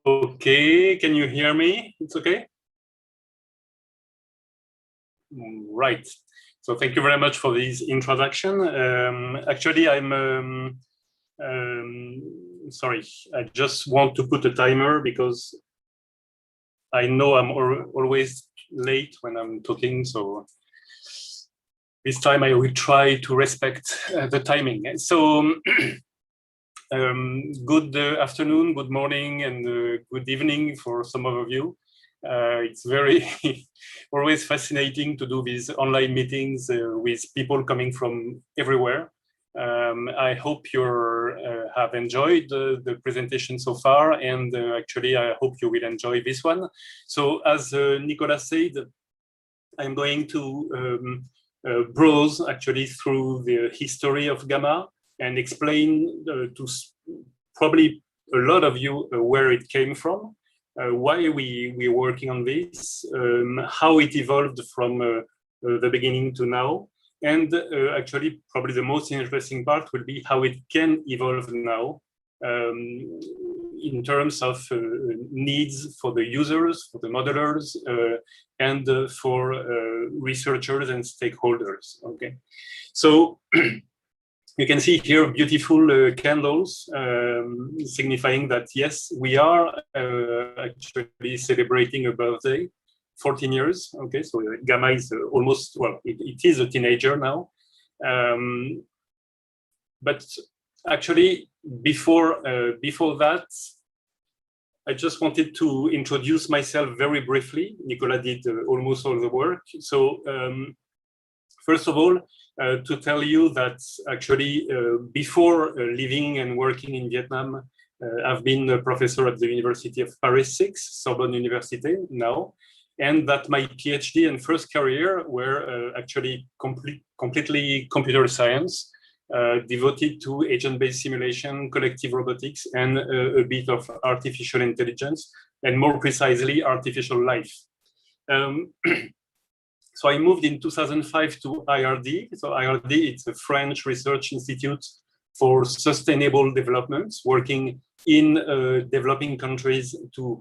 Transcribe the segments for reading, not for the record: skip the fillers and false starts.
Okay, can you hear me? It's okay? Right. So thank you very much for this introduction. Actually, sorry, I just want to put a timer because I know I'm always late when I'm talking. So this time I will try to respect the timing. So good afternoon, good morning, and good evening for some of you. It's very always fascinating to do these online meetings with people coming from everywhere. I hope you have enjoyed the presentation so far, and actually I hope you will enjoy this one. So as Nicolas said, I'm going to browse actually through the history of GAMA and explain to probably a lot of you where it came from, why we're working on this, how it evolved from the beginning to now, and actually probably the most interesting part will be how it can evolve now in terms of needs for the users, for the modelers, and for researchers and stakeholders. Okay, so you can see here beautiful candles signifying that yes, we are actually celebrating a birthday, 14 years. Okay, so GAMA is almost, well, it is a teenager now. But actually, before that, I just wanted to introduce myself very briefly. Nicolas did almost all the work. So first of all, to tell you that actually before living and working in Vietnam, I've been a professor at the University of Paris 6, Sorbonne Université now, and that my PhD and first career were actually completely computer science, devoted to agent-based simulation, collective robotics, and a bit of artificial intelligence, and more precisely, artificial life. So I moved in 2005 to IRD. So IRD, it's a French research institute for sustainable development, working in developing countries to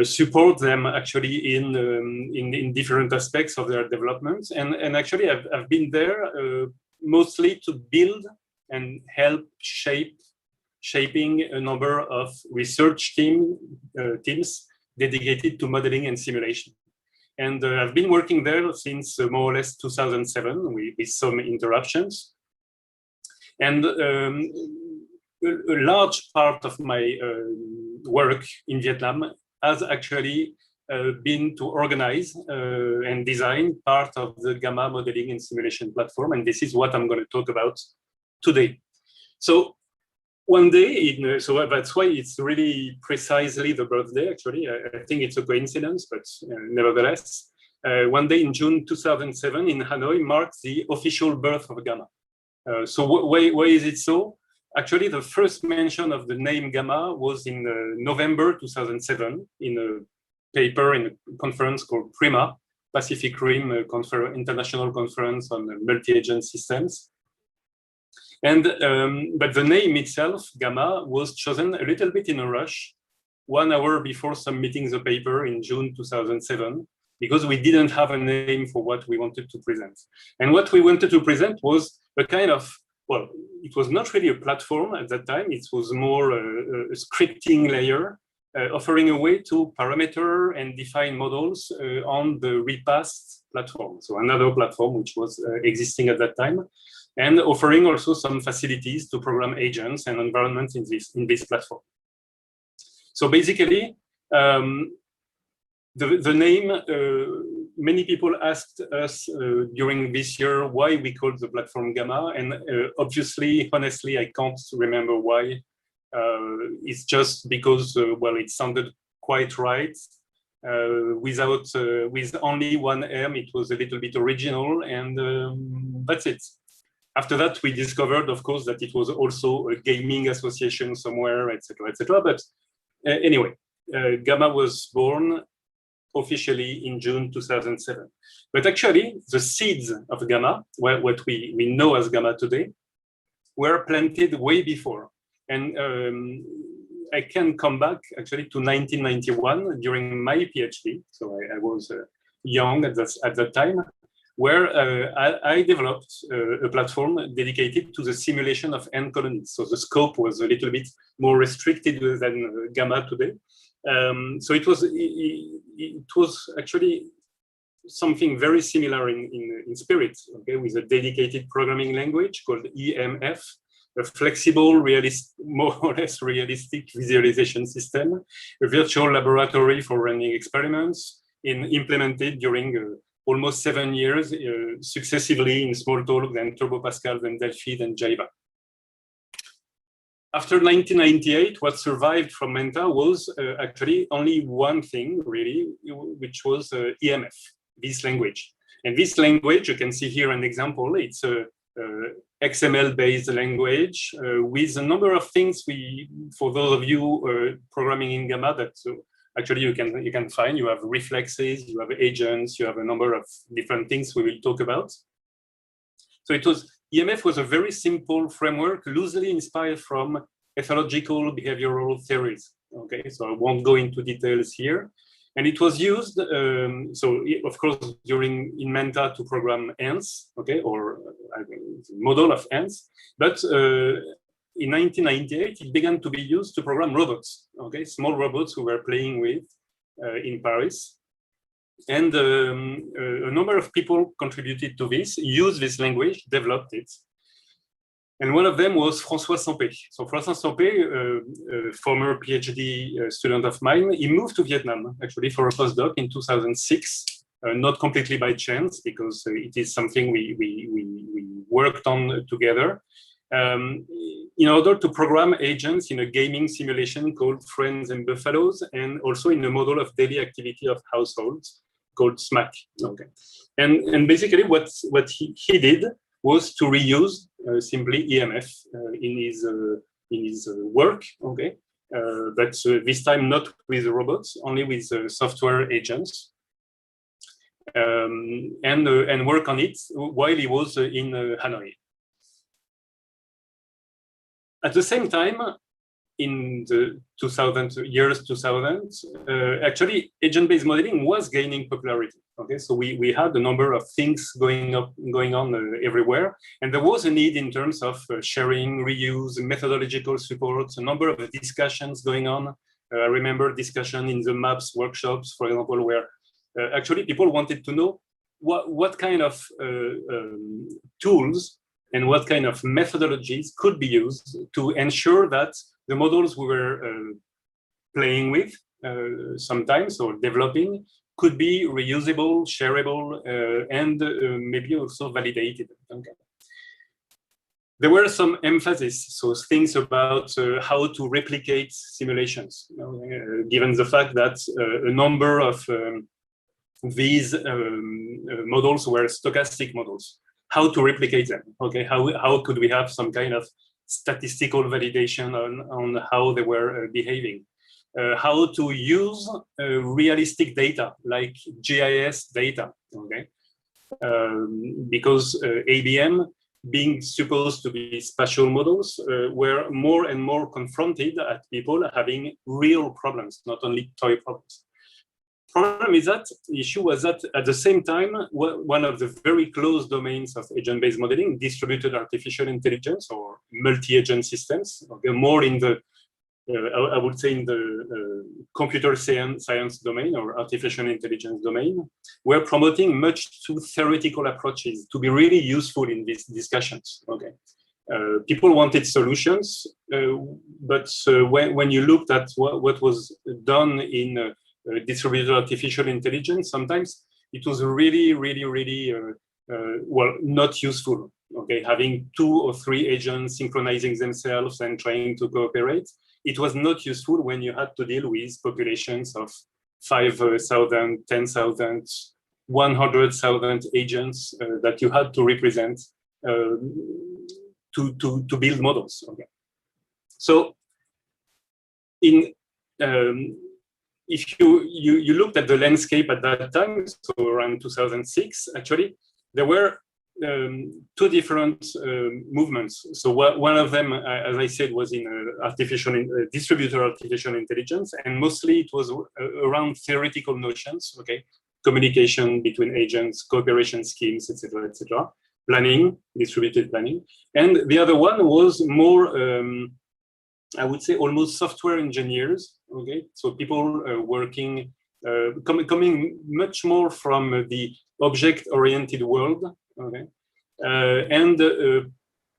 support them actually in different aspects of their development. And actually, I've been there mostly to build and help shaping a number of research teams dedicated to modeling and simulation. And I've been working there since more or less 2007 with some interruptions. And a large part of my work in Vietnam has actually been to organize and design part of the GAMA modeling and simulation platform. And this is what I'm going to talk about today. So one day, so that's why it's really precisely the birthday, actually. I think it's a coincidence, but nevertheless, one day in June 2007 in Hanoi marked the official birth of GAMA. So why is it so? Actually, the first mention of the name GAMA was in November 2007 in a paper in a conference called PRIMA, Pacific Rim International Conference on Multi-Agent Systems. And but the name itself, GAMA, was chosen a little bit in a rush, 1 hour before submitting the paper in June 2007, because we didn't have a name for what we wanted to present. And what we wanted to present was a kind of, well, it was not really a platform at that time. It was more a scripting layer, offering a way to parameter and define models on the Repast platform. So another platform which was existing at that time, and offering also some facilities to program agents and environments in this platform. So basically, the name, many people asked us during this year why we called the platform GAMA, and obviously, honestly, I can't remember why. It's just because, well, it sounded quite right. With only one M, it was a little bit original, and that's it. After that, we discovered, of course, that it was also a gaming association somewhere, etc., etc. But anyway, GAMA was born officially in June 2007. But actually, the seeds of GAMA, what we know as GAMA today, were planted way before. And I can come back actually to 1991 during my PhD. So I was young at that time, where I developed a platform dedicated to the simulation of ant colonies. So the scope was a little bit more restricted than GAMA today. So it was actually something very similar in spirit, okay, with a dedicated programming language called EMF, a flexible, more or less realistic visualization system, a virtual laboratory for running experiments, implemented during almost 7 years, successively in Smalltalk, then Turbo Pascal, then Delphi, then Java. After 1998, what survived from Menta was actually only one thing, really, which was EMF, this language. And this language, you can see here an example. It's a XML-based language with a number of things for those of you programming in Gamma, that actually you can find. You have reflexes, you have agents, you have a number of different things we will talk about. So EMF was a very simple framework, loosely inspired from ethological behavioral theories. Okay, so I won't go into details here. And it was used, of course, in Menta to program ants, okay, or model of ants. But in 1998, it began to be used to program robots, okay, small robots who were playing with in Paris. And a number of people contributed to this, used this language, developed it. And one of them was François Sampé. So François Sampé, a former PhD student of mine, he moved to Vietnam, actually, for a postdoc in 2006, not completely by chance, because it is something we worked on together, in order to program agents in a gaming simulation called Friends and Buffaloes, and also in a model of daily activity of households called SMAC. Okay, and basically what he did was to reuse simply EMF in his work. Okay, but this time not with robots, only with software agents, and work on it while he was in Hanoi. At the same time, in the 2000, actually agent-based modeling was gaining popularity. Okay, so we had a number of things going on everywhere, and there was a need in terms of sharing, reuse, methodological support, a number of discussions going on. I remember discussion in the MAPS workshops, for example, where actually people wanted to know what kind of tools and what kind of methodologies could be used to ensure that the models we were playing with sometimes or developing could be reusable, shareable, and maybe also validated. Okay. There were some emphasis, so things about how to replicate simulations, given the fact that a number of these models were stochastic models. How to replicate them? Okay, how could we have some kind of statistical validation on how they were behaving? How to use realistic data like GIS data? Okay, because ABM, being supposed to be spatial models, were more and more confronted at people having real problems, not only toy problems. Problem is that the issue was that at the same time, one of the very close domains of agent-based modeling, distributed artificial intelligence or multi-agent systems, okay, more in the, I would say in the computer science domain or artificial intelligence domain, were promoting much too theoretical approaches to be really useful in these discussions. Okay, people wanted solutions, but when you looked at what was done in distributed artificial intelligence, sometimes it was really, well, not useful. Okay, having 2 or 3 agents synchronizing themselves and trying to cooperate, it was not useful when you had to deal with populations of 5,000, 10,000, 100,000 agents that you had to represent to build models. Okay, so if you looked at the landscape at that time, so around 2006, actually, there were two different movements. So one of them, as I said, was in distributed artificial intelligence, and mostly it was around theoretical notions, okay, communication between agents, cooperation schemes, etc., etc., planning, distributed planning. And the other one was more, I would say, almost software engineers, okay, so people working, coming much more from the object-oriented world, okay, and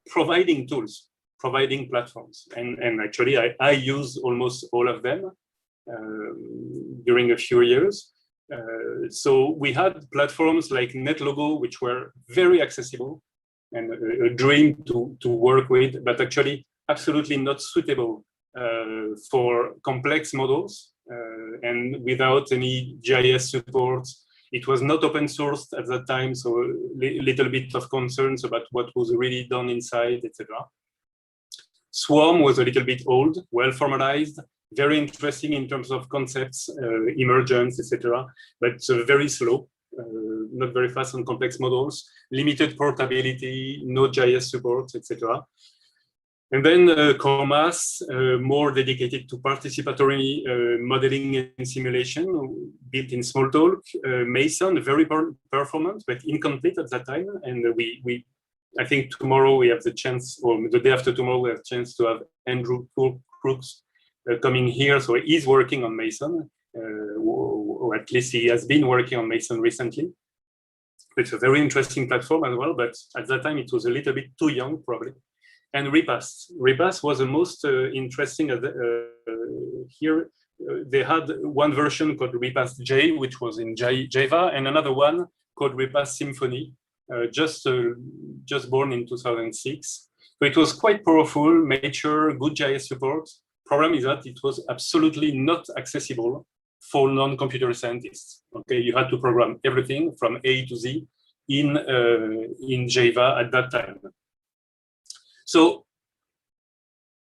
providing tools, providing platforms. And actually, I use almost all of them during a few years. So we had platforms like NetLogo, which were very accessible and a dream to work with, but actually absolutely not suitable for complex models and without any GIS support. It was not open sourced at that time, so a little bit of concerns about what was really done inside, etc. Swarm was a little bit old, well formalized, very interesting in terms of concepts, emergence, etc., but very slow, not very fast on complex models, limited portability, no GIS support, etc. And then COMAS, more dedicated to participatory modeling and simulation, built in Smalltalk. Mason, very performant, but incomplete at that time. And I think tomorrow we have the chance, or the day after tomorrow, we have a chance to have Andrew Crooks coming here. So he's working on Mason, or at least he has been working on Mason recently. It's a very interesting platform as well, but at that time it was a little bit too young, probably. And Repast. Repast was the most interesting here. They had one version called Repast J, which was in Java, and another one called Repast Symphony, just born in 2006. So it was quite powerful, mature, good GIS support. Problem is that it was absolutely not accessible for non-computer scientists. Okay, you had to program everything from A to Z in Java at that time. So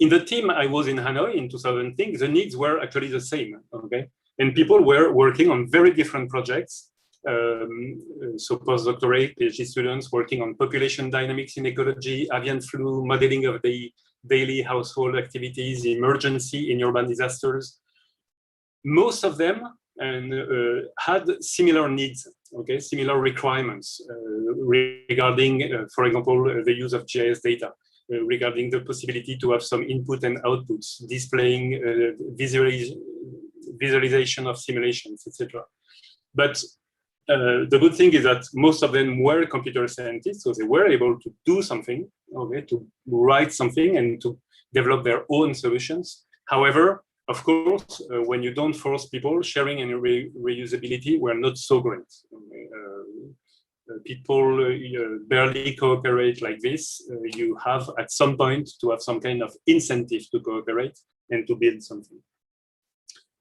in the team I was in Hanoi in 2006, the needs were actually the same, okay? And people were working on very different projects. So postdoctorate, PhD students working on population dynamics in ecology, avian flu, modeling of the daily household activities, emergency in urban disasters. Most of them had similar needs, okay, similar requirements regarding, for example, the use of GIS data. Regarding the possibility to have some input and outputs, displaying visualization of simulations, etc. But the good thing is that most of them were computer scientists, so they were able to do something, okay, to write something and to develop their own solutions. However, of course, when you don't force people, sharing and reusability were not so great. People barely cooperate like this. You have at some point to have some kind of incentive to cooperate and to build something.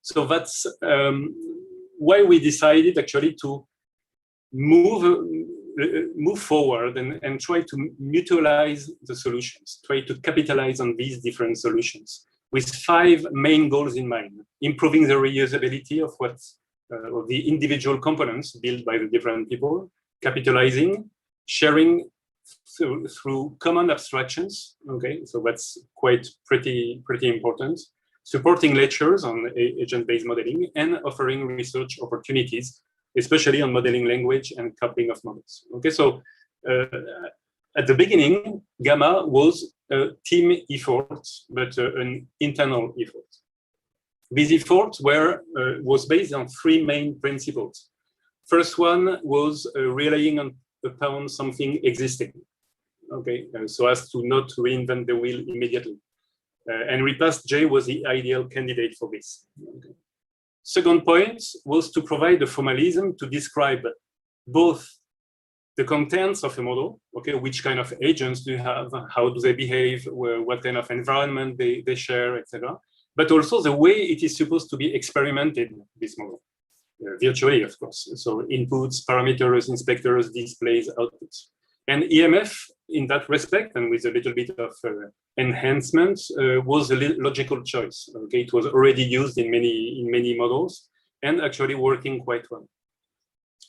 So that's why we decided actually to move forward and try to mutualize the solutions, try to capitalize on these different solutions with 5 main goals in mind: improving the reusability of of the individual components built by the different people, capitalizing, sharing through common abstractions, okay, so that's pretty important, supporting lectures on agent-based modeling, and offering research opportunities, especially on modeling language and coupling of models. Okay, so at the beginning, GAMA was a team effort, but an internal effort. This effort was based on 3 main principles. First one was relying upon something existing, okay, so as to not reinvent the wheel immediately. And Repast J was the ideal candidate for this. Okay. Second point was to provide a formalism to describe both the contents of a model, okay, which kind of agents do you have, how do they behave, what kind of environment they share, etc., but also the way it is supposed to be experimented, this model. Virtually, of course. So inputs, parameters, inspectors, displays, outputs. And EMF, in that respect, and with a little bit of enhancement, was a logical choice. Okay, it was already used in many models and actually working quite well.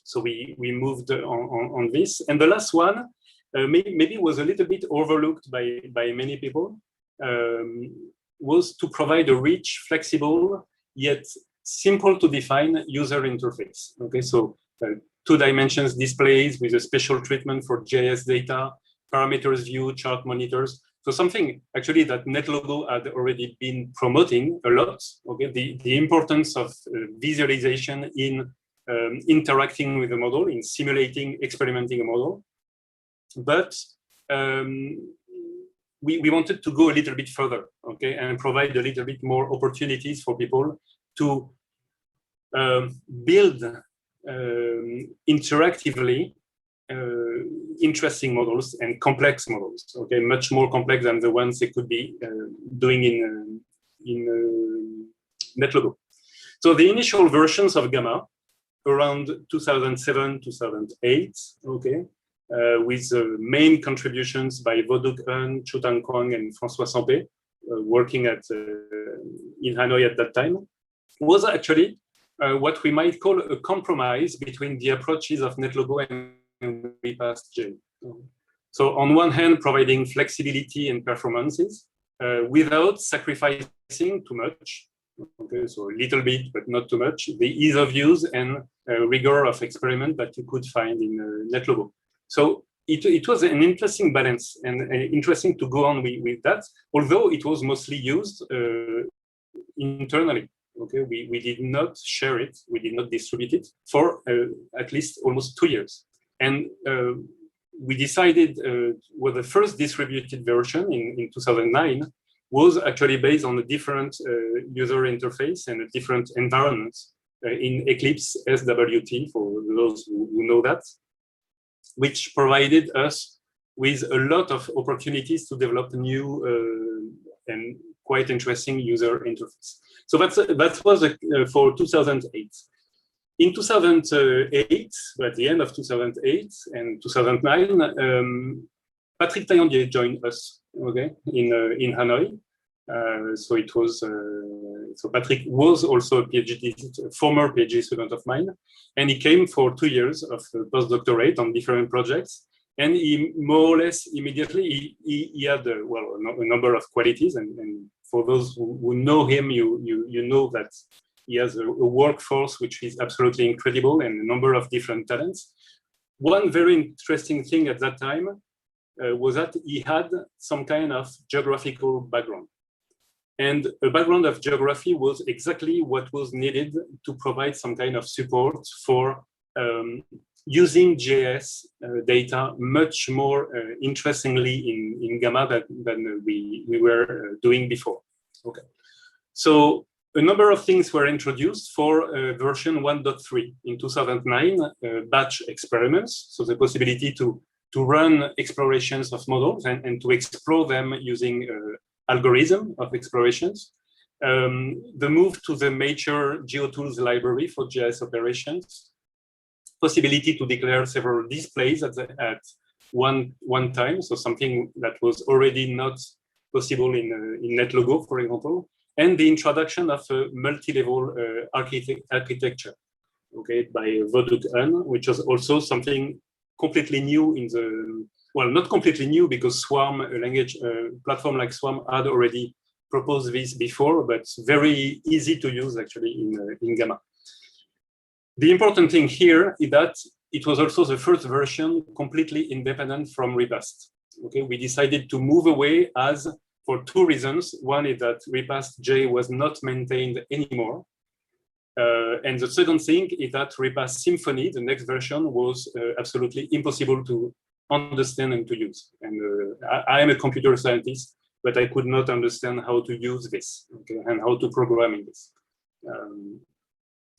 So we moved on this. And the last one maybe was a little bit overlooked by many people, was to provide a rich, flexible, yet simple to define user interface. Okay, so 2 dimensions displays with a special treatment for GIS data, parameters view, chart monitors. So something actually that NetLogo had already been promoting a lot. Okay, the importance of visualization in interacting with the model, in simulating, experimenting a model. But we wanted to go a little bit further, okay, and provide a little bit more opportunities for people to build interactively interesting models and complex models, okay, much more complex than the ones they could be doing in NetLogo. So the initial versions of GAMA around 2007, 2008, okay, with main contributions by Voduk Eun, Chu Tang Kwang, and François Sampé, working in Hanoi at that time, was actually what we might call a compromise between the approaches of NetLogo and RepastJ. So on one hand, providing flexibility and performances without sacrificing too much. Okay, so a little bit, but not too much, the ease of use and rigor of experiment that you could find in NetLogo. So it was an interesting balance and interesting to go on with that, although it was mostly used internally. Okay, we did not share it, we did not distribute it for at least almost 2 years. And we decided, well, the first distributed version in 2009 was actually based on a different user interface and a different environment in Eclipse SWT, for those who know that, which provided us with a lot of opportunities to develop new and quite interesting user interface. So that was for 2008. In 2008, at the end of 2008 and 2009, Patrick Taillandier joined us, okay, in Hanoi. So it was so Patrick was also a former PhD student of mine, and he came for 2 years of postdoctorate on different projects. And he more or less immediately he had well a number of qualities, and for those who know him, you know that he has a workforce which is absolutely incredible and a number of different talents. One very interesting thing at that time was that he had some kind of geographical background. And a background of geography was exactly what was needed to provide some kind of support for using GIS data much more interestingly in GAMA than we were doing before. Okay, so a number of things were introduced for version 1.3 in 2009, batch experiments. So the possibility to run explorations of models and to explore them using algorithm of explorations. The move to the major GeoTools library for GIS operations. Possibility to declare several displays at one time. So something that was already not possible in NetLogo, for example. And the introduction of a multi-level architecture, okay, by Voduk Eun, which was also something completely new in the, well, not completely new because Swarm, a language platform like Swarm, had already proposed this before, but very easy to use actually in GAMA. The important thing here is that it was also the first version completely independent from Repast. Okay, we decided to move away for 2 reasons. One is that RepastJ was not maintained anymore. And the second thing is that Repast Symphony, the next version, was absolutely impossible to understand and to use. And I am a computer scientist, but I could not understand how to use this, okay, and how to program in this.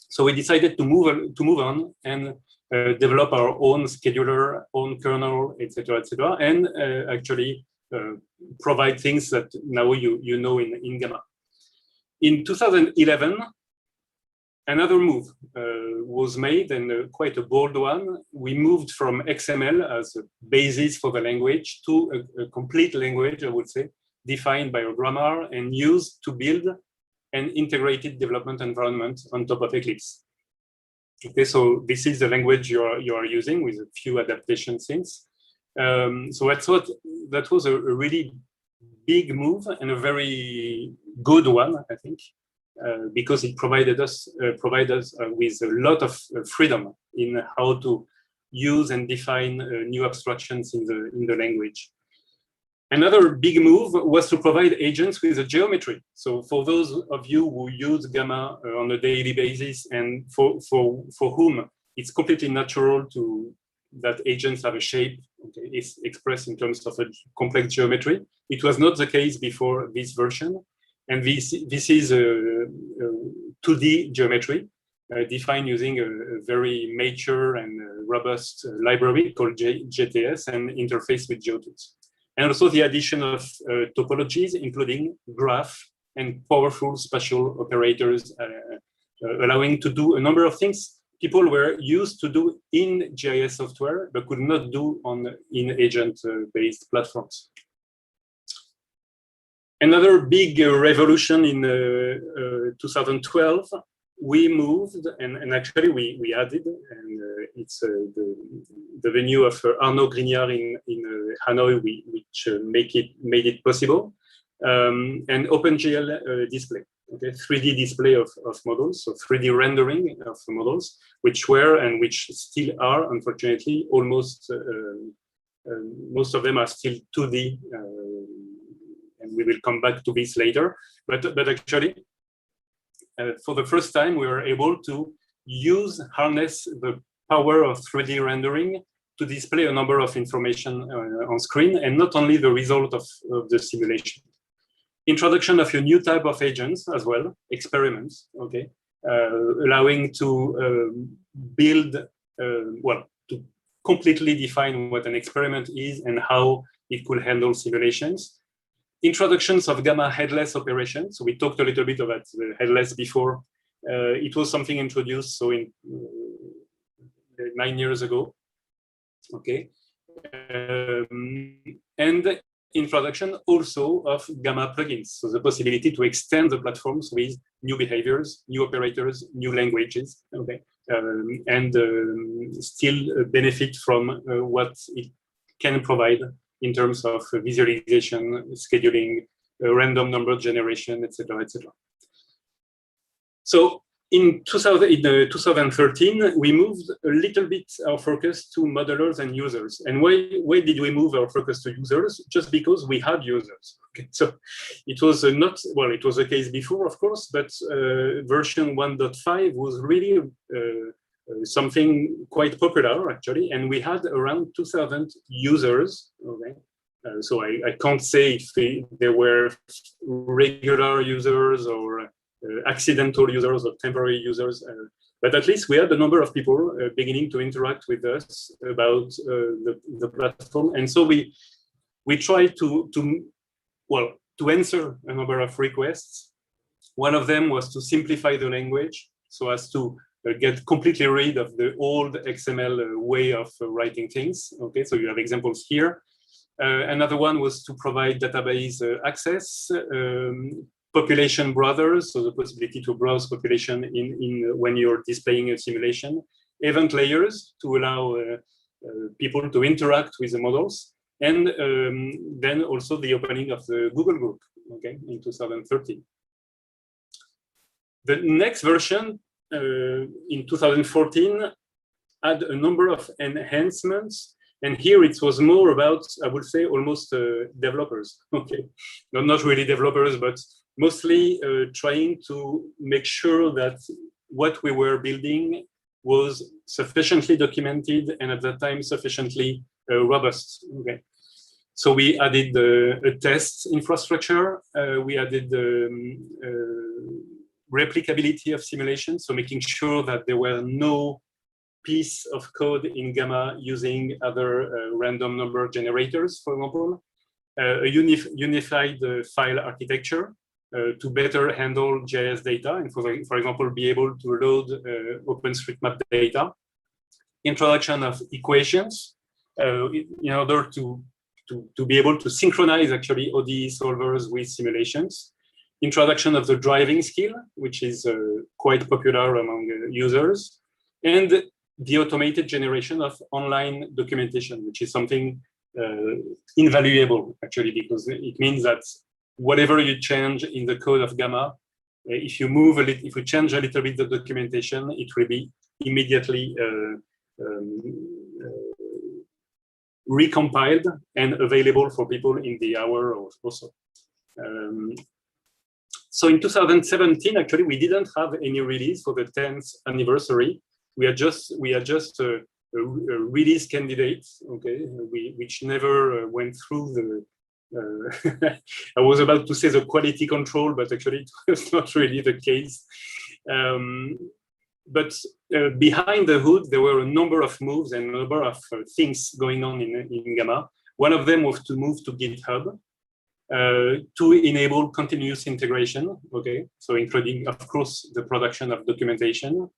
So we decided to move on and develop our own scheduler, own kernel, etc., and actually provide things that now you know in GAMA. In 2011, another move was made, and quite a bold one. We moved from XML as a basis for the language to a complete language, I would say, defined by a grammar and used to build an integrated development environment on top of Eclipse. Okay, so this is the language you are using with a few adaptations since. So I thought that was a really big move and a very good one, I think, because it provided us with a lot of freedom in how to use and define new abstractions in the language. Another big move was to provide agents with a geometry. So for those of you who use Gamma on a daily basis and for whom it's completely natural that agents have a shape, okay, is expressed in terms of a complex geometry. It was not the case before this version. And this is a 2D geometry defined using a very mature and robust library called GTS and interface with GeoTools. And also the addition of topologies, including graph and powerful spatial operators, allowing to do a number of things people were used to do in GIS software, but could not do in agent-based platforms. Another big revolution in 2012, we moved, and actually we added, and it's the venue of Arnaud Grignard in Hanoi, which made it possible, and OpenGL display, okay, 3D display of models, so 3D rendering of models, which were and which still are, unfortunately, almost most of them are still 2D, and we will come back to this later. But actually, for the first time, we were able to harness the power of 3D rendering to display a number of information on screen, and not only the result of the simulation. Introduction of a new type of agents as well, experiments, okay, allowing to build, to completely define what an experiment is and how it could handle simulations. Introductions of Gamma headless operations. So we talked a little bit about the headless before. It was something introduced in 9 years ago. Okay, and introduction also of Gamma plugins. So the possibility to extend the platforms with new behaviors, new operators, new languages. Okay, and still benefit from what it can provide in terms of visualization, scheduling, random number generation, etc., etc. So in 2013, we moved a little bit our focus to modelers and users. And why did we move our focus to users? Just because we had users. Okay, so it was not, well, it was the case before, of course, but version 1.5 was really something quite popular, actually, and we had around 2,000 users. Okay, so I can't say if they were regular users or accidental users or temporary users, but at least we had a number of people beginning to interact with us about the platform, and so we tried to answer a number of requests. One of them was to simplify the language so as to get completely rid of the old XML way of writing things. Okay, so you have examples here. Another one was to provide database access, population brothers, so the possibility to browse population when you're displaying a simulation, event layers to allow people to interact with the models, and then also the opening of the Google group, okay, in 2013. The next version in 2014 had a number of enhancements, and here it was more about, I would say, almost developers. Okay, not really developers, but mostly trying to make sure that what we were building was sufficiently documented and at that time sufficiently robust. Okay, so we added a test infrastructure. We added replicability of simulation, so making sure that there were no piece of code in Gamma using other random number generators, for example, a unified file architecture to better handle GIS data, and for example, be able to load OpenStreetMap data, introduction of equations in order to be able to synchronize actually ODE solvers with simulations, introduction of the driving skill, which is quite popular among users, and the automated generation of online documentation, which is something invaluable, actually, because it means that whatever you change in the code of Gamma, if you move a little, if you change a little bit the documentation, it will be immediately recompiled and available for people in the hour or so. So in 2017, actually, we didn't have any release for the 10th anniversary. We are just a release candidate, okay, which never went through the. I was about to say the quality control, but actually it was not really the case. But behind the hood, there were a number of moves and a number of things going on in Gamma. One of them was to move to GitHub to enable continuous integration, okay? So including, of course, the production of documentation.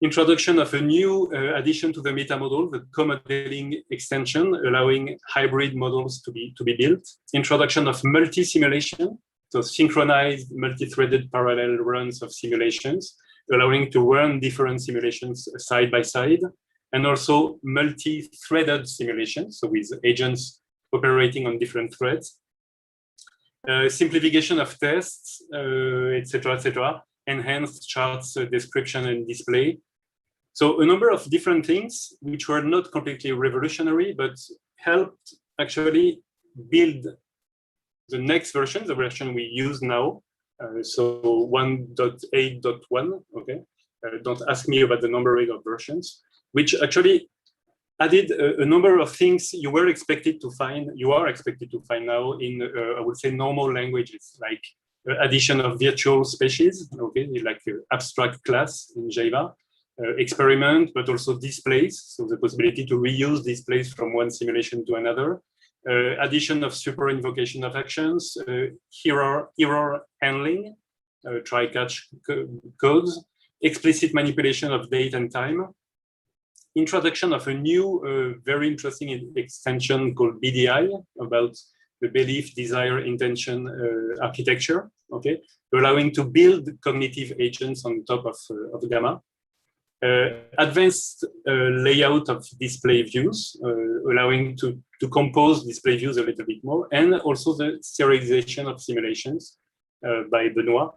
Introduction of a new addition to the meta model, the co-modeling extension, allowing hybrid models to be built. Introduction of multi-simulation, so synchronized multi-threaded parallel runs of simulations, allowing to run different simulations side by side, and also multi-threaded simulations, so with agents operating on different threads. Simplification of tests, etc., etc. Enhanced charts, description, and display. So a number of different things which were not completely revolutionary, but helped actually build the next version, the version we use now. So 1.8.1, okay? Don't ask me about the numbering of versions, which actually added a number of things you are expected to find now in, I would say, normal languages, like addition of virtual species, okay, like abstract class in Java, experiment, but also displays, so the possibility to reuse displays from one simulation to another, addition of super invocation of actions, error handling, try-catch codes, explicit manipulation of date and time, introduction of a new, very interesting extension called BDI about the belief, desire, intention architecture, okay, allowing to build cognitive agents on top of Gamma. Advanced layout of display views, allowing to compose display views a little bit more, and also the serialization of simulations by Benoit,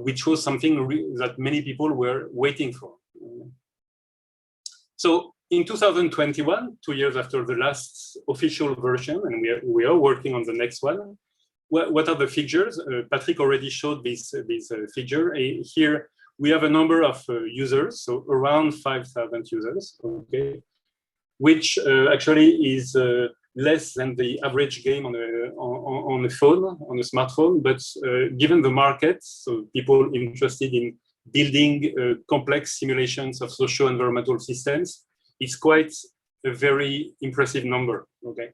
which was something that many people were waiting for. So in 2021, 2 years after the last official version, and we are working on the next one, what are the figures? Patrick already showed this figure. Here we have a number of users, so around 5,000 users, okay, which actually is less than the average game on a phone, on a smartphone. But given the market, so people interested in building complex simulations of socio-environmental systems, it's quite a very impressive number, okay?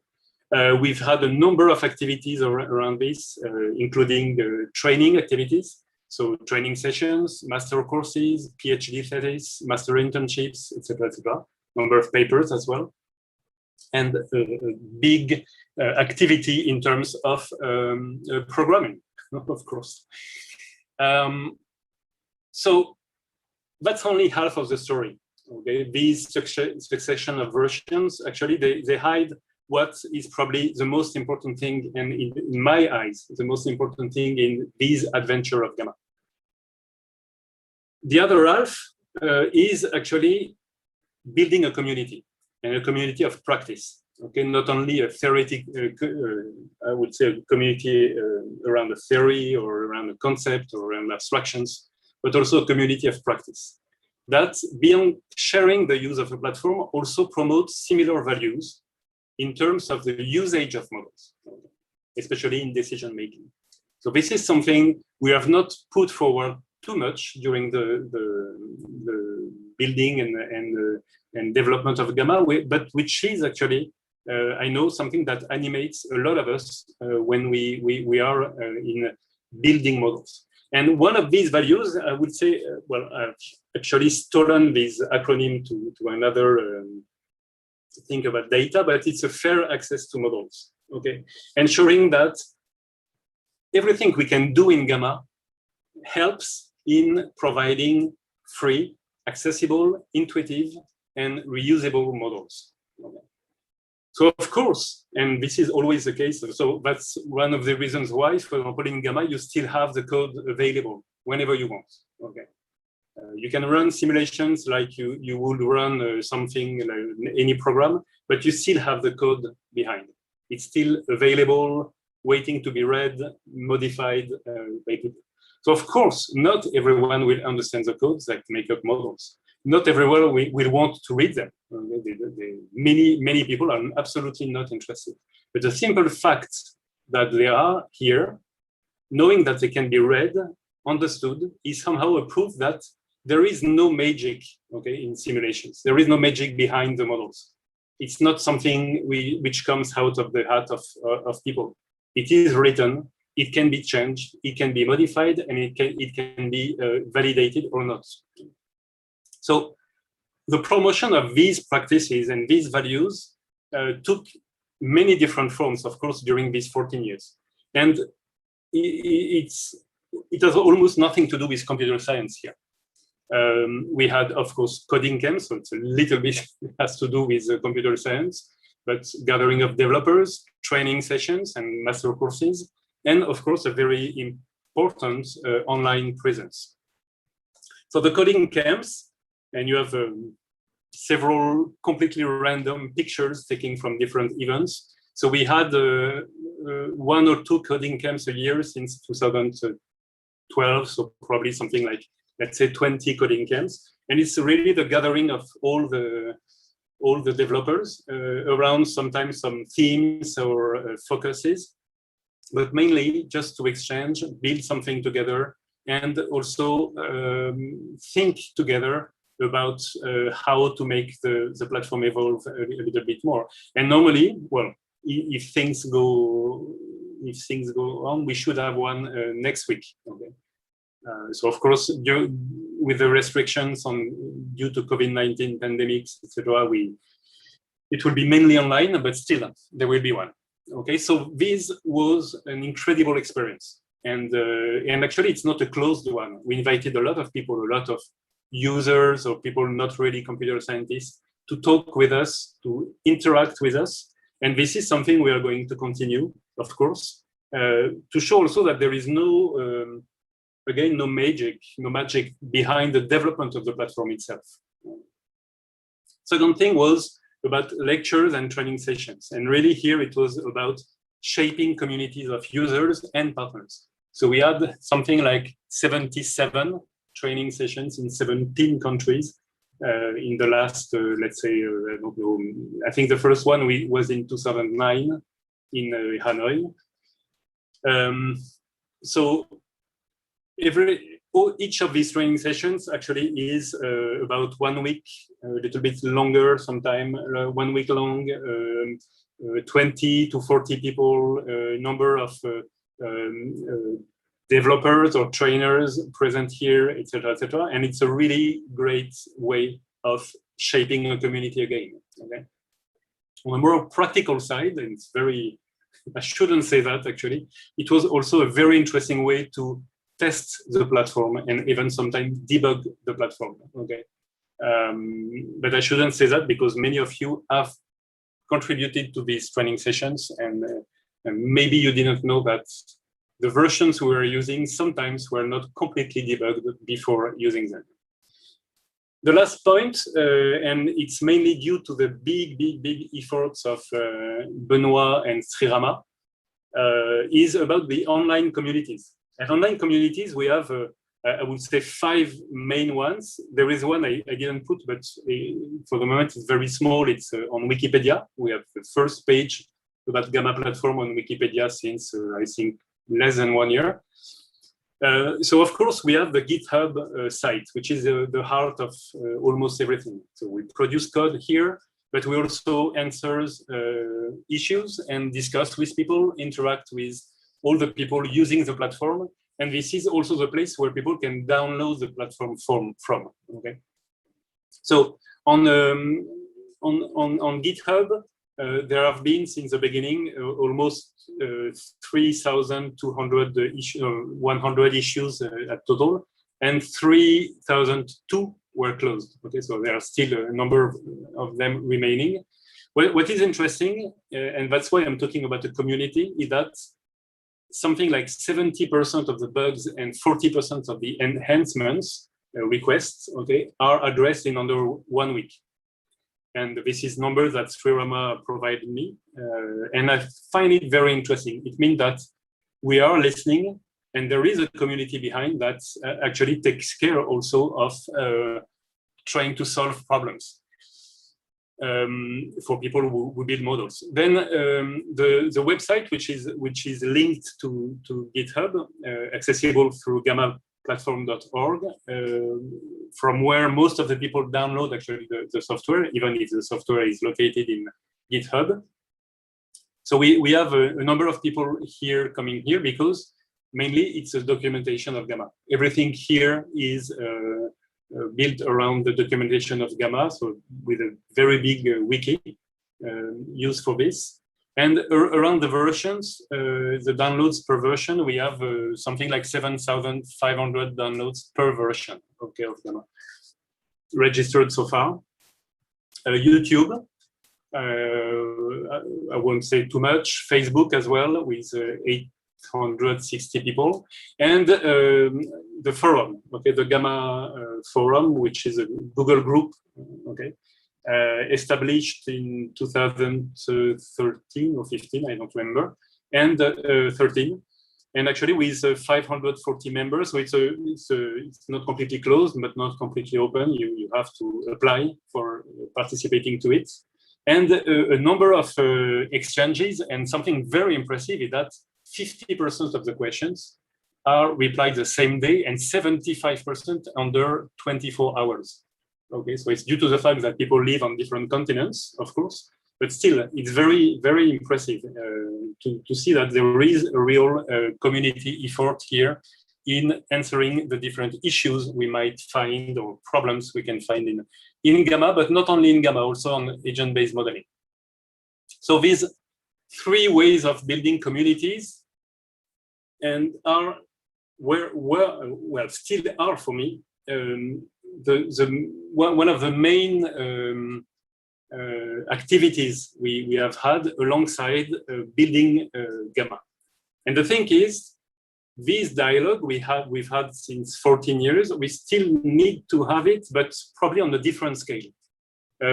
We've had a number of activities around this, including training activities. So training sessions, master courses, PhD thesis, master internships, etc., etc. Number of papers as well. And a big activity in terms of programming, of course. So that's only half of the story. Okay, these succession of versions, actually, they hide what is probably the most important thing, and in my eyes, the most important thing in this adventure of Gamma. The other half is actually building a community, and a community of practice. Okay, not only a theoretic, I would say a community around a theory or around a concept or around abstractions, but also a community of practice. That, beyond sharing the use of a platform, also promotes similar values in terms of the usage of models, especially in decision making. So this is something we have not put forward too much during the building and development of Gamma, but which is actually, I know, something that animates a lot of us when we are in building models. And one of these values, I would say, well, I've actually stolen this acronym to another thing about data, but it's a fair access to models, okay? Ensuring that everything we can do in Gamma helps in providing free, accessible, intuitive, and reusable models. Okay. So of course, and this is always the case, so that's one of the reasons why, for example, in Gamma, you still have the code available whenever you want, okay? You can run simulations like you would run something like any program, but you still have the code behind. It's still available, waiting to be read, modified by people. So of course, not everyone will understand the codes that make up models. Not everyone will want to read them. Many people are absolutely not interested. But the simple fact that they are here, knowing that they can be read, understood, is somehow a proof that there is no magic, okay, in simulations. There is no magic behind the models. It's not something which comes out of the heart of people. It is written, it can be changed, it can be modified, and it can be validated or not. So the promotion of these practices and these values took many different forms, of course, during these 14 years. And it has almost nothing to do with computer science here. We had, of course, coding camps, so it's a little bit has to do with computer science, but gathering of developers, training sessions, and master courses, and of course, a very important online presence. So the coding camps, and you have several completely random pictures taken from different events. So we had 1 or 2 coding camps a year since 2012, so probably something like, let's say, 20 coding camps. And it's really the gathering of all the developers around sometimes some themes or focuses, but mainly just to exchange, build something together, and also think together about how to make the platform evolve a little bit more. And normally, well, if things go on, we should have one next week. Okay. So of course, with the restrictions due to COVID-19 pandemics, etc., it will be mainly online, but still there will be one. Okay, so this was an incredible experience, and actually it's not a closed one. We invited a lot of people, a lot of users or people not really computer scientists, to talk with us, to interact with us, and this is something we are going to continue, of course, to show also that there is no again, no magic behind the development of the platform itself. Second thing was about lectures and training sessions. And really here it was about shaping communities of users and partners. So we had something like 77 training sessions in 17 countries in the last, let's say, I don't know, I think the first one was in 2009 in Hanoi. So each of these training sessions actually is about 1 week, a little bit longer, sometime 1 week long, 20 to 40 people, number of developers or trainers present here, etc., etc. And it's a really great way of shaping a community again. Okay. On a more practical side, and it's very, I shouldn't say that actually, it was also a very interesting way to test the platform and even sometimes debug the platform. Okay, but I shouldn't say that because many of you have contributed to these training sessions, and maybe you didn't know that the versions we were using sometimes were not completely debugged before using them. The last point, and it's mainly due to the big efforts of Benoit and Srirama, is about the online communities. And online communities, we have, I would say, 5 main ones. There is one I didn't put, but for the moment it's very small. It's on Wikipedia. We have the first page about GAMA Platform on Wikipedia since, I think, less than 1 year. So of course we have the GitHub site, which is the heart of almost everything. So we produce code here, but we also answer issues and discuss with people, interact with all the people using the platform. And this is also the place where people can download the platform from. Okay. So on GitHub, there have been since the beginning almost 3,200 100 issues at total, and 3,002 were closed. Okay, so there are still a number of them remaining. What is interesting, and that's why I'm talking about the community, is that something like 70% of the bugs and 40% of the enhancements requests, okay, are addressed in under 1 week. And this is numbers that Srirama provided me. And I find it very interesting. It means that we are listening and there is a community behind that actually takes care also of trying to solve problems for people who build models. Then the website, which is linked to GitHub, accessible through gamaplatform.org, from where most of the people download actually the software, even if the software is located in GitHub. So we have a number of people here coming here because mainly it's a documentation of Gamma. Everything here is built around the documentation of Gamma, so with a very big wiki used for this. And around the versions, the downloads per version, we have something like 7,500 downloads per version, okay, of Gamma, registered so far. YouTube, I won't say too much. Facebook as well, with 860 people. And the forum, okay, the Gamma forum, which is a Google group, okay, established in 2013 or 15, I don't remember, and 13, and actually with 540 members. So it's not completely closed, but not completely open. You have to apply for participating to it, and a number of exchanges. And something very impressive is that 50% of the questions are replied the same day, and 75% under 24 hours. Okay, so it's due to the fact that people live on different continents, of course, but still, it's very, very impressive to see that there is a real community effort here in answering the different issues we might find or problems we can find in Gamma, but not only in Gamma, also on agent-based modeling. So these 3 ways of building communities and are well, still are for me, one of the main activities we have had alongside building Gamma. And the thing is, this dialogue we've had since 14 years, we still need to have it, but probably on a different scale.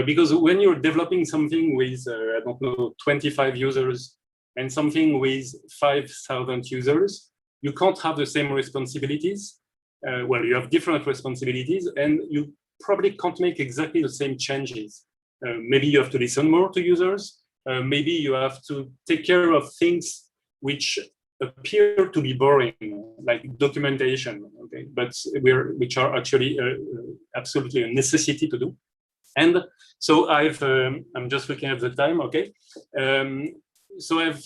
Because when you're developing something with, I don't know, 25 users and something with 5,000 users, you can't have the same responsibilities. Well, you have different responsibilities and you probably can't make exactly the same changes. Maybe you have to listen more to users. Maybe you have to take care of things which appear to be boring, like documentation, okay, but which are actually absolutely a necessity to do. And so I'm just looking at the time, okay. So I've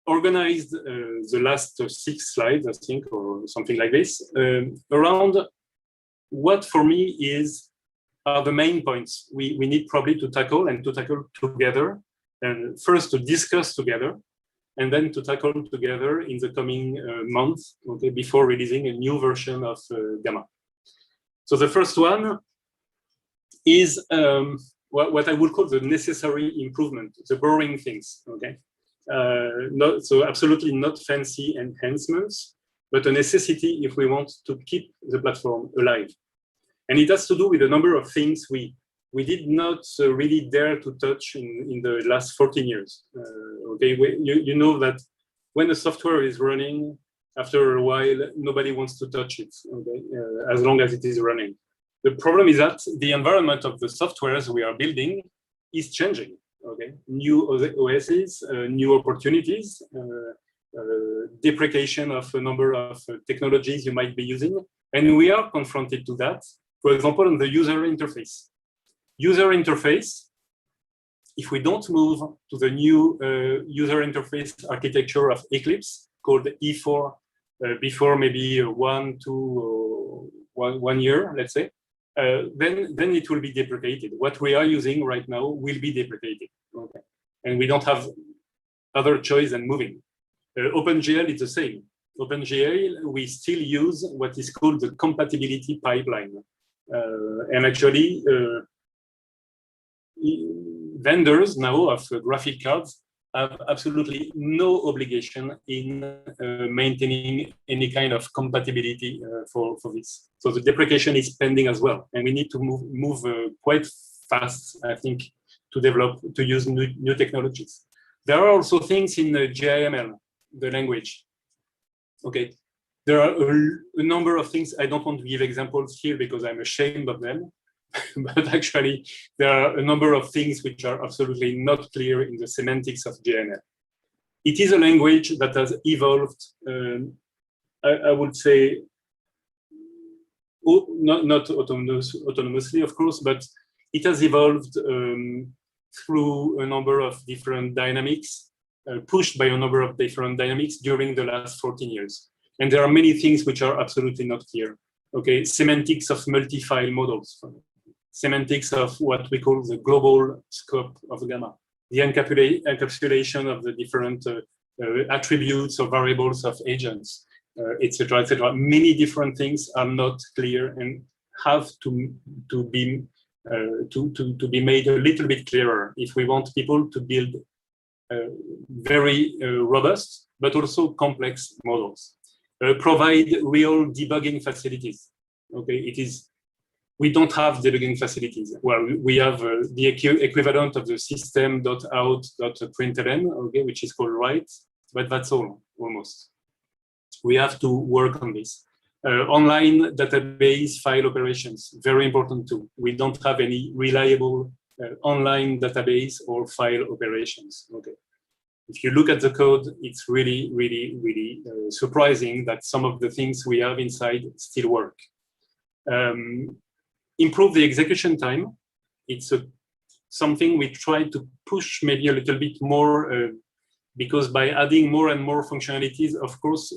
organized the last 6 slides, I think, or something like this, around what for me are the main points we need probably to tackle and to tackle together. And first to discuss together, and then to tackle together in the coming months, okay, before releasing a new version of Gamma. So the first one is what I would call the necessary improvement, the boring things, okay? So absolutely not fancy enhancements, but a necessity if we want to keep the platform alive. And it has to do with a number of things we did not really dare to touch in the last 14 years. Okay, you know that when the software is running, after a while, nobody wants to touch it, okay, as long as it is running. The problem is that the environment of the softwares we are building is changing. Okay, new OSs, new opportunities, deprecation of a number of technologies you might be using, and we are confronted to that. For example, on the user interface. User interface, if we don't move to the new user interface architecture of Eclipse called E4 before maybe 1 year, let's say, then it will be deprecated. What we are using right now will be deprecated, okay? And we don't have other choice than moving. OpenGL is the same. OpenGL, we still use what is called the compatibility pipeline. And actually, vendors now of graphic cards have absolutely no obligation in maintaining any kind of compatibility for this. So the deprecation is pending as well, and we need to move quite fast, I think, to use new technologies. There are also things in the GIML, the language. Okay, there are a number of things. I don't want to give examples here because I'm ashamed of them. But actually, there are a number of things which are absolutely not clear in the semantics of GML. It is a language that has evolved, I would say, not autonomously, of course, but it has evolved through a number of different dynamics, pushed by a number of different dynamics during the last 14 years. And there are many things which are absolutely not clear. Okay, semantics of multi-file models, semantics of what we call the global scope of Gamma, the encapsulation of the different attributes or variables of agents, etc., etc. Many different things are not clear and have to be made a little bit clearer if we want people to build very robust but also complex models. Provide real debugging facilities. Okay, we don't have debugging facilities. Well, we have the equivalent of the system.out.println, okay, which is called write, but that's all, almost. We have to work on this. Online database file operations, very important too. We don't have any reliable online database or file operations, okay. If you look at the code, it's really, really, really surprising that some of the things we have inside still work. Improve the execution time. It's something we try to push maybe a little bit more because by adding more and more functionalities, of course,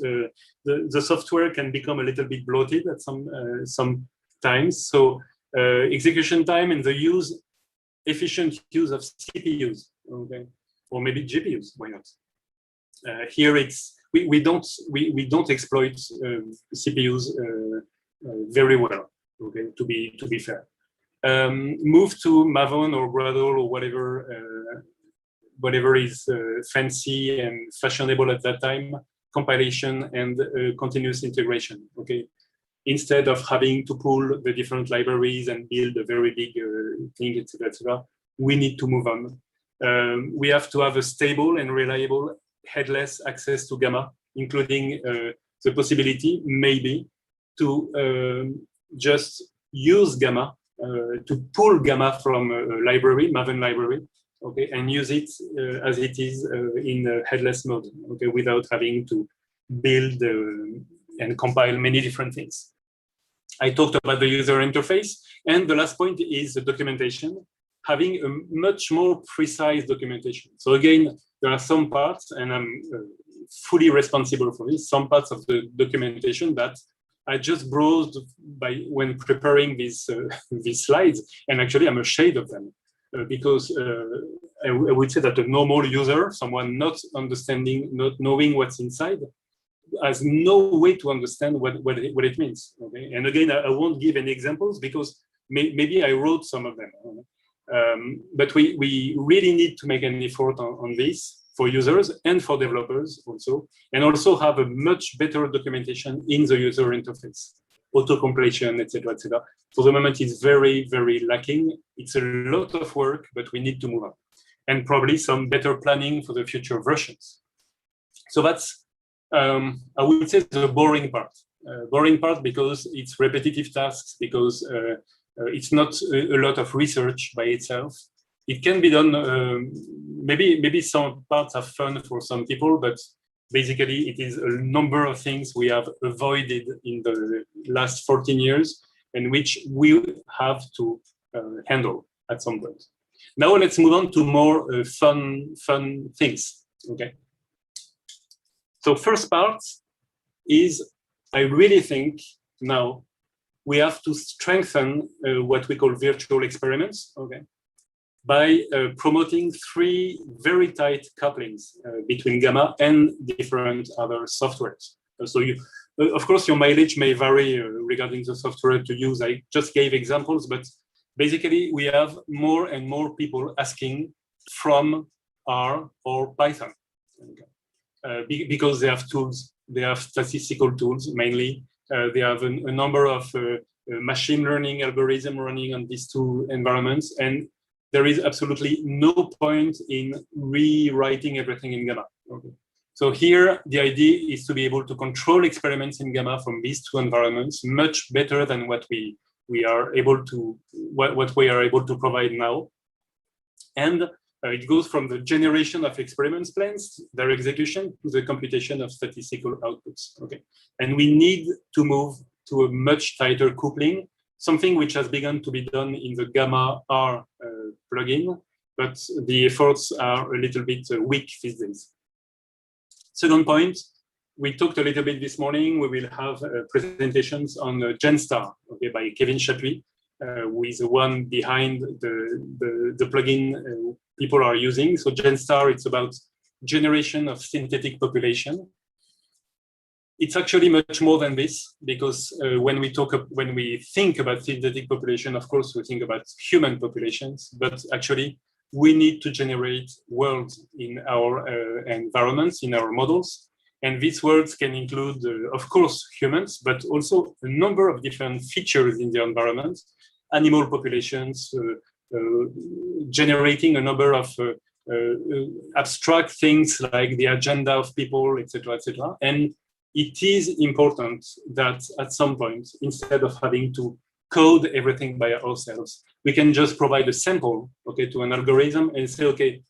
the software can become a little bit bloated at some times. So execution time and the efficient use of CPUs, okay, or maybe GPUs. Why not? Here we don't exploit CPUs very well. Okay, to be fair. Move to Maven or Gradle or whatever is fancy and fashionable at that time, compilation and continuous integration, okay? Instead of having to pull the different libraries and build a very big thing, etc., we need to move on. We have to have a stable and reliable headless access to Gamma, including the possibility, maybe, to just use Gamma, to pull Gamma from a library, Maven library, okay, and use it as it is in headless mode, okay, without having to build and compile many different things. I talked about the user interface, and the last point is the documentation, having a much more precise documentation. So again, there are some parts, and I'm fully responsible for this, some parts of the documentation that I just browsed when preparing these slides, and actually I'm ashamed of them because I would say that a normal user, someone not understanding, not knowing what's inside, has no way to understand what it means. Okay? And again, I won't give any examples because maybe I wrote some of them. But we really need to make an effort on this for users and for developers also, and also have a much better documentation in the user interface, auto-completion, etc., etc. For the moment, it's very, very lacking. It's a lot of work, but we need to move on, and probably some better planning for the future versions. So that's, I would say, the boring part. Boring part because it's repetitive tasks, because it's not a lot of research by itself. It can be done, maybe some parts are fun for some people, but basically it is a number of things we have avoided in the last 14 years and which we have to handle at some point. Now let's move on to more fun things, okay? So first part is, I really think now we have to strengthen what we call virtual experiments, okay? By promoting 3 very tight couplings between Gamma and different other softwares. So of course, your mileage may vary regarding the software to use. I just gave examples, but basically we have more and more people asking from R or Python. Because they have tools, they have statistical tools mainly. They have a number of machine learning algorithms running on these two environments, and there is absolutely no point in rewriting everything in Gamma. Okay. So here, the idea is to be able to control experiments in Gamma from these two environments much better than what we are able to provide now. And it goes from the generation of experiments plans, their execution, to the computation of statistical outputs. Okay, and we need to move to a much tighter coupling, something which has begun to be done in the Gamma R plugin, but the efforts are a little bit weak these days. Second point, we talked a little bit this morning. We will have presentations on GenStar, okay, by Kevin Chapuis, who is the one behind the plugin people are using. So GenStar, it's about generation of synthetic population. It's actually much more than this, because when we think about synthetic population, of course, we think about human populations, but actually we need to generate worlds in our environments, in our models. And these worlds can include, of course, humans, but also a number of different features in the environment, animal populations, generating a number of abstract things like the agenda of people, etc., etc. And it is important that at some point, instead of having to code everything by ourselves, we can just provide a sample, okay, to an algorithm and say, okay,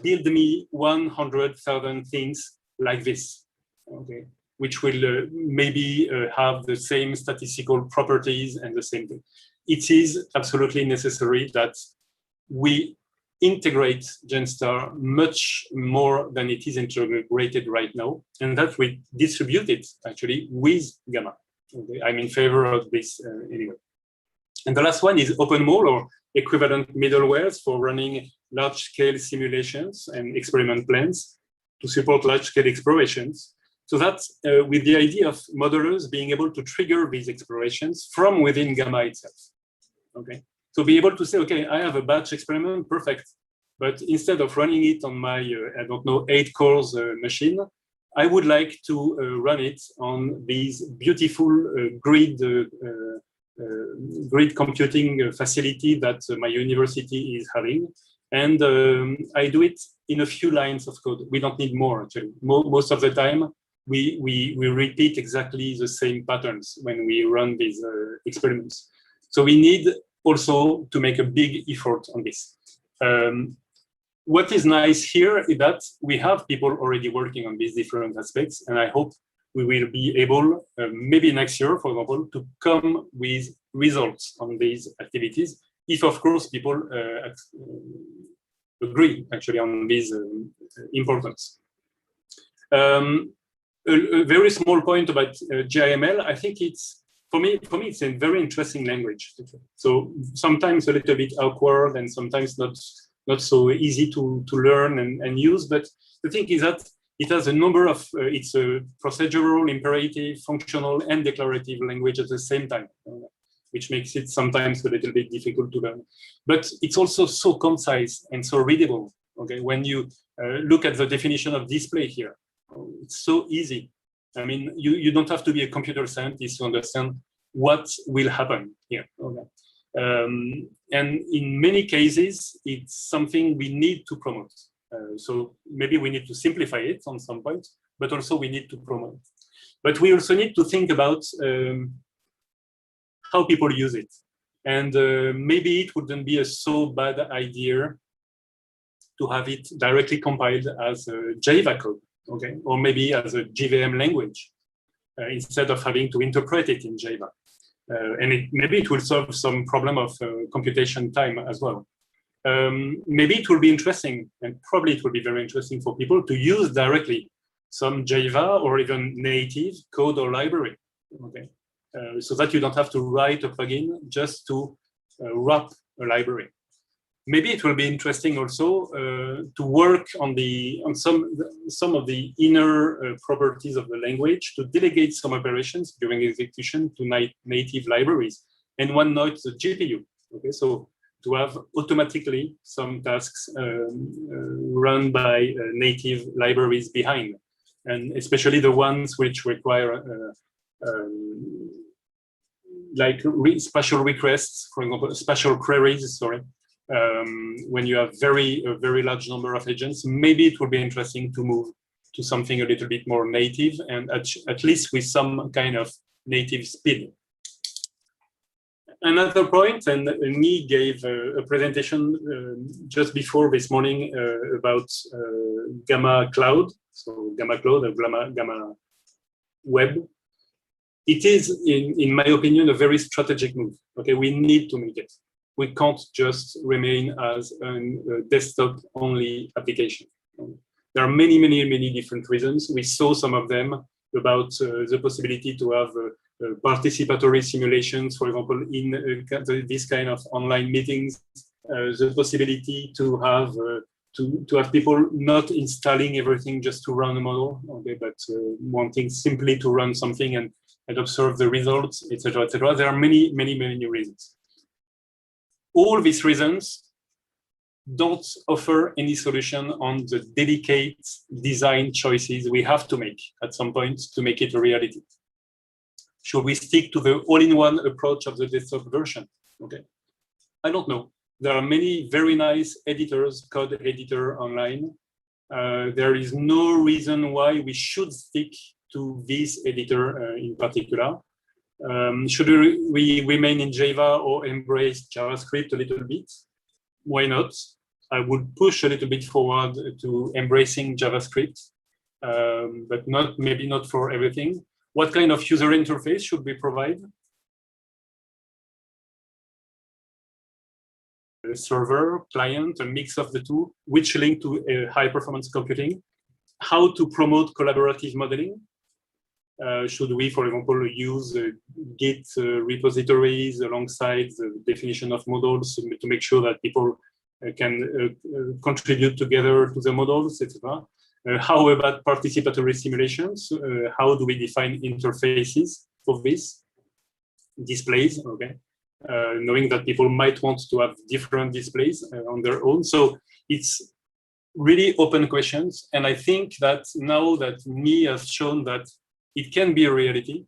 build me 100,000 things like this, okay, which will maybe have the same statistical properties and the same thing. It is absolutely necessary that we integrate GenStar much more than it is integrated right now, and that we distribute it actually with Gamma. Okay? I'm in favor of this anyway. And the last one is OpenMOL, or equivalent middlewares for running large-scale simulations and experiment plans to support large-scale explorations. So that's with the idea of modelers being able to trigger these explorations from within Gamma itself. Okay, so be able to say, okay, I have a batch experiment, perfect. But instead of running it on my, 8 cores machine, I would like to run it on these beautiful grid computing facility that my university is having. And I do it in a few lines of code. We don't need more, actually. Most of the time, we repeat exactly the same patterns when we run these experiments. So we need also to make a big effort on this. What is nice here is that we have people already working on these different aspects, and I hope we will be able, maybe next year, for example, to come with results on these activities, if of course people agree actually on this importance. A very small point about GIML. I think it's, for me, it's a very interesting language. So sometimes a little bit awkward and sometimes not so easy to learn and use. But the thing is that it has a number of, it's a procedural, imperative, functional, and declarative language at the same time, which makes it sometimes a little bit difficult to learn. But it's also so concise and so readable. Okay, when you look at the definition of display here, it's so easy. I mean, you don't have to be a computer scientist to understand what will happen here. Okay. And in many cases, it's something we need to promote. So maybe we need to simplify it on some point, but also we need to promote. But we also need to think about how people use it. And maybe it wouldn't be a so bad idea to have it directly compiled as a Java code, okay, or maybe as a JVM language, instead of having to interpret it in Java. And maybe it will solve some problem of computation time as well. Maybe it will be interesting, and probably it will be very interesting for people to use directly some Java or even native code or library, okay? So that you don't have to write a plugin just to wrap a library. Maybe it will be interesting also to work on some of the inner properties of the language, to delegate some operations during execution to native libraries. And one note, the GPU. Okay, so to have automatically some tasks run by native libraries behind, and especially the ones which require like special requests, for example, special queries, sorry. When you have a very large number of agents, maybe it would be interesting to move to something a little bit more native, and at least with some kind of native speed. Another point, and me gave a presentation just before this morning about Gamma Cloud, so Gamma Cloud, Gamma Web. It is, in my opinion, a very strategic move. Okay, we need to make it. We can't just remain as a desktop-only application. There are many, many, many different reasons. We saw some of them about the possibility to have participatory simulations, for example, in this kind of online meetings, the possibility to have people not installing everything just to run a model, okay, but wanting simply to run something and observe the results, etc., etc. There are many, many, many reasons. All these reasons don't offer any solution on the delicate design choices we have to make at some point to make it a reality. Should we stick to the all-in-one approach of the desktop version? Okay, I don't know. There are many very nice editors, code editor online. There is no reason why we should stick to this editor in particular. Should we remain in Java or embrace JavaScript a little bit? Why not? I would push a little bit forward to embracing JavaScript, but maybe not for everything. What kind of user interface should we provide? A server, client, a mix of the two, which link to high performance computing? How to promote collaborative modeling? Should we, for example, use Git repositories alongside the definition of models to make sure that people can contribute together to the models, etc.? How about participatory simulations? How do we define interfaces for this? Displays, okay. Knowing that people might want to have different displays on their own. So it's really open questions. And I think that now that me has shown that it can be a reality,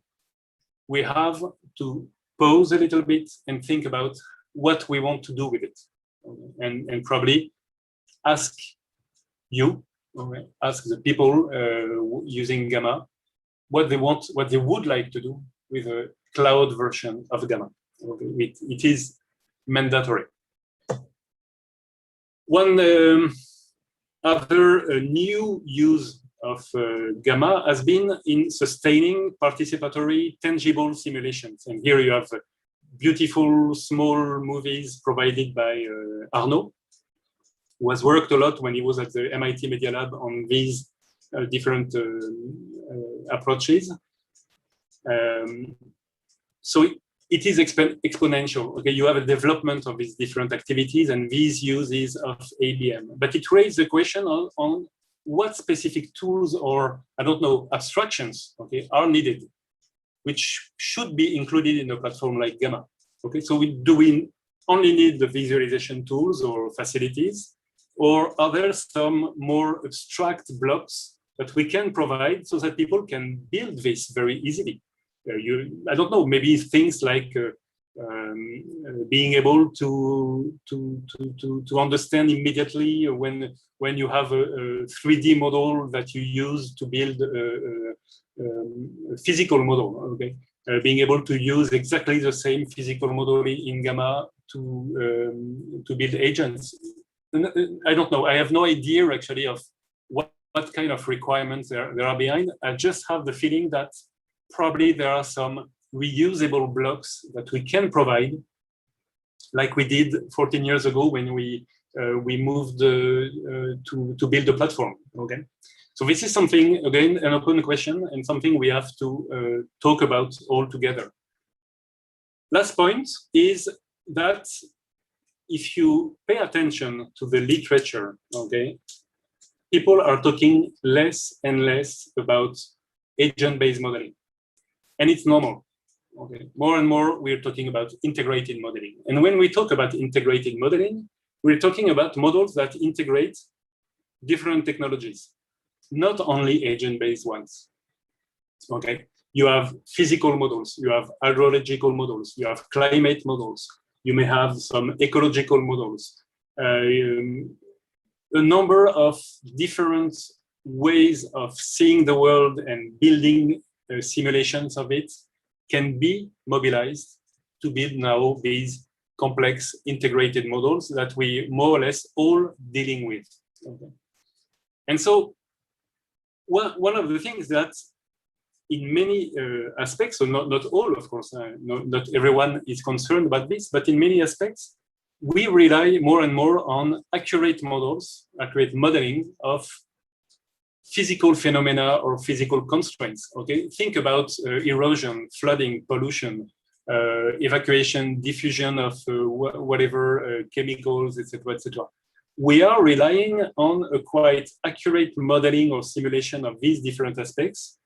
we have to pause a little bit and think about what we want to do with it. And probably ask you, okay, ask the people using Gamma what they want, what they would like to do with a cloud version of Gamma. Okay. It is mandatory. One other new use of Gamma has been in sustaining participatory tangible simulations. And here you have beautiful small movies provided by Arnaud, who has worked a lot when he was at the MIT Media Lab on these different approaches. So it is exponential. Okay, you have a development of these different activities and these uses of ABM. But it raised the question on what specific tools or, I don't know, abstractions, okay, are needed, which should be included in a platform like Gamma. Okay, so do we only need the visualization tools or facilities, or are there some more abstract blocks that we can provide so that people can build this very easily? I don't know, maybe things like being able to understand immediately when you have a 3D model that you use to build a physical model. Okay, being able to use exactly the same physical model in Gamma to build agents. I don't know. I have no idea actually of what kind of requirements there are behind. I just have the feeling that probably there are some reusable blocks that we can provide, like we did 14 years ago when we moved to build a platform. Okay, so this is something, again, an open question and something we have to talk about all together. Last point is that if you pay attention to the literature, okay, people are talking less and less about agent-based modeling. And it's normal. Okay, more and more we're talking about integrated modeling. And when we talk about integrated modeling, we're talking about models that integrate different technologies, not only agent-based ones. Okay, you have physical models, you have hydrological models, you have climate models, you may have some ecological models, a number of different ways of seeing the world and building simulations of it can be mobilized to build now these complex integrated models that we more or less all dealing with. Okay. And so one of the things that in many aspects, so not all, of course, not everyone is concerned about this, but in many aspects, we rely more and more on accurate models, accurate modeling of physical phenomena or physical constraints. Okay, think about erosion, flooding, pollution, evacuation, diffusion of whatever chemicals, etc., etc. We are relying on a quite accurate modeling or simulation of these different aspects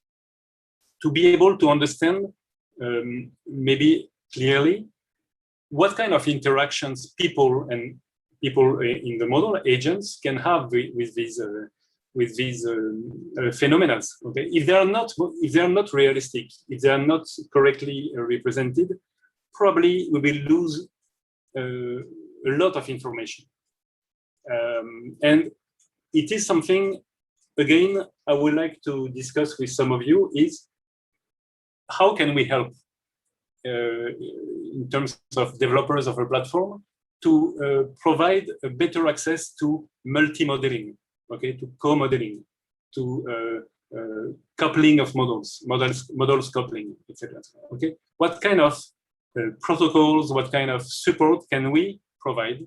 to be able to understand maybe clearly what kind of interactions people in the model agents can have with these phenomena. Okay, if they are not realistic, if they are not correctly represented, probably we will lose a lot of information. And it is something, again, I would like to discuss with some of you is how can we help in terms of developers of a platform to provide a better access to multi-modeling, okay, to co-modeling, to coupling of models coupling, etc. Okay, what kind of protocols, what kind of support can we provide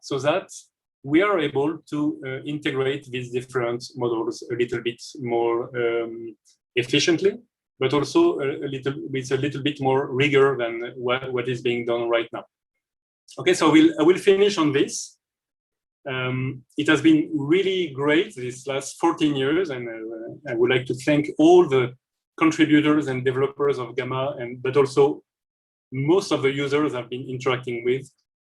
so that we are able to integrate these different models a little bit more efficiently, but also with a little bit more rigor than what is being done right now. Okay, so I will finish on this. It has been really great these last 14 years, and I would like to thank all the contributors and developers of GAMA, but also most of the users I've been interacting with.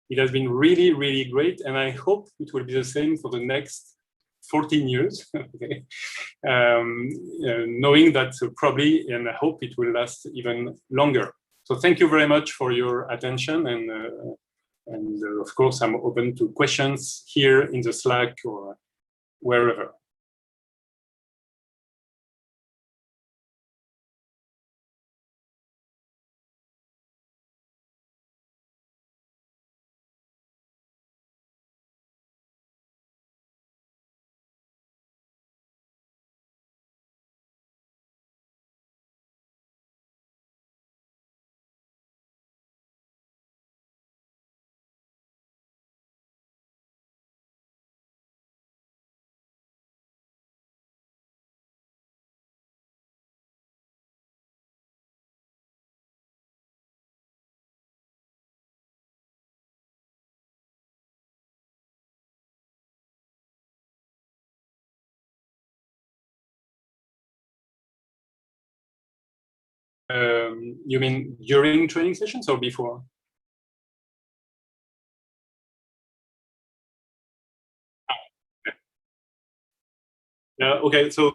It has been really, really great, and I hope it will be the same for the next 14 years, okay. Knowing that probably, and I hope it will last even longer. So thank you very much for your attention, and of course, I'm open to questions here in the Slack or wherever. You mean during training sessions or before? Yeah, okay, so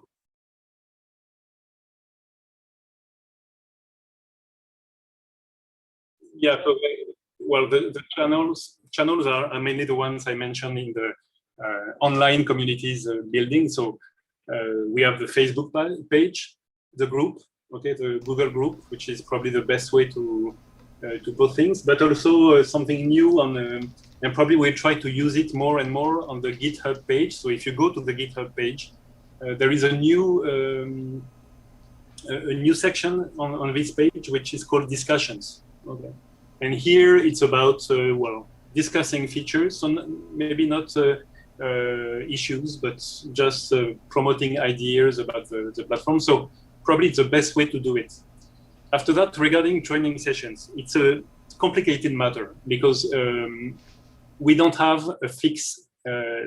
yeah, so well, the channels are mainly the ones I mentioned in the online communities building. So we have the Facebook page, the group, okay, the Google group, which is probably the best way to put things, but also something new on, and probably we'll try to use it more and more on the GitHub page. So if you go to the GitHub page, there is a new section on this page, which is called discussions. Okay. And here it's about, well, discussing features, so maybe not issues, but just promoting ideas about the platform. So probably it's the best way to do it. After that, regarding training sessions, it's a complicated matter because we don't have a fixed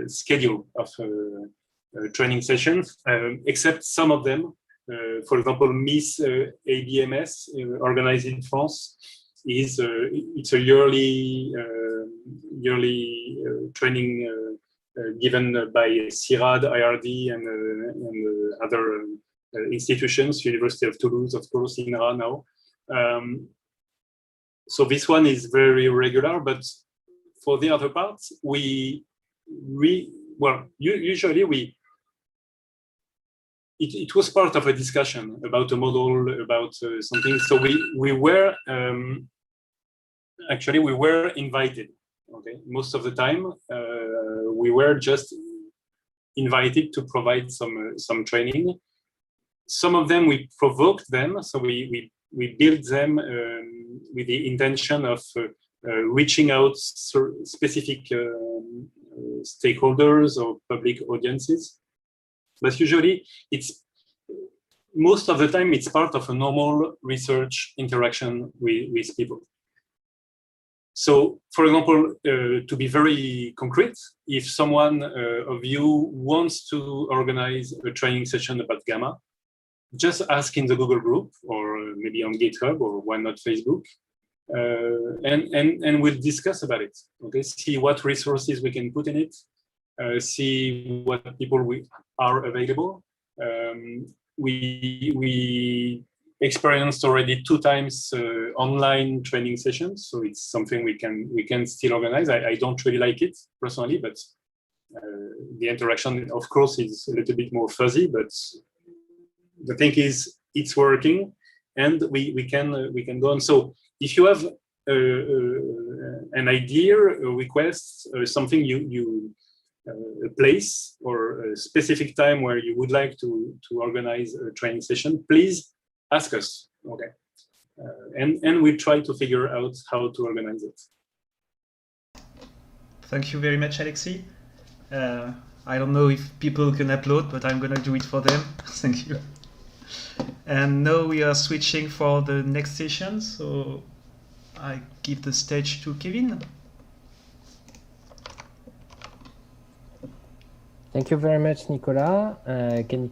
schedule of training sessions, except some of them For example, Miss ABMS, organized in France, is it's a yearly training given by CIRAD, IRD, and other institutions, University of Toulouse, of course, INRA now. So this one is very regular, but for the other parts, usually it was part of a discussion about a model, about something. So we were actually invited. Okay, most of the time we were just invited to provide some training. Some of them we provoked them, so we built them with the intention of reaching out specific stakeholders or public audiences. But usually, most of the time, it's part of a normal research interaction with people. So, for example, to be very concrete, if someone of you wants to organize a training session about GAMA, just ask in the Google group or maybe on GitHub or why not Facebook, and we'll discuss about it. Okay, see what resources we can put in it, see what people are available. We experienced already 2 times online training sessions, so it's something we can still organize. I don't really like it personally, but the interaction, of course, is a little bit more fuzzy. But the thing is, it's working, and we can go on. So if you have an idea, a request, something a place or a specific time where you would like to organize a training session, please ask us. Okay, and we try to figure out how to organize it. Thank you very much, Alexis. I don't know if people can upload, but I'm gonna do it for them. Thank you. And now we are switching for the next session, so I give the stage to Kevin. Thank you very much, Nicolas. Can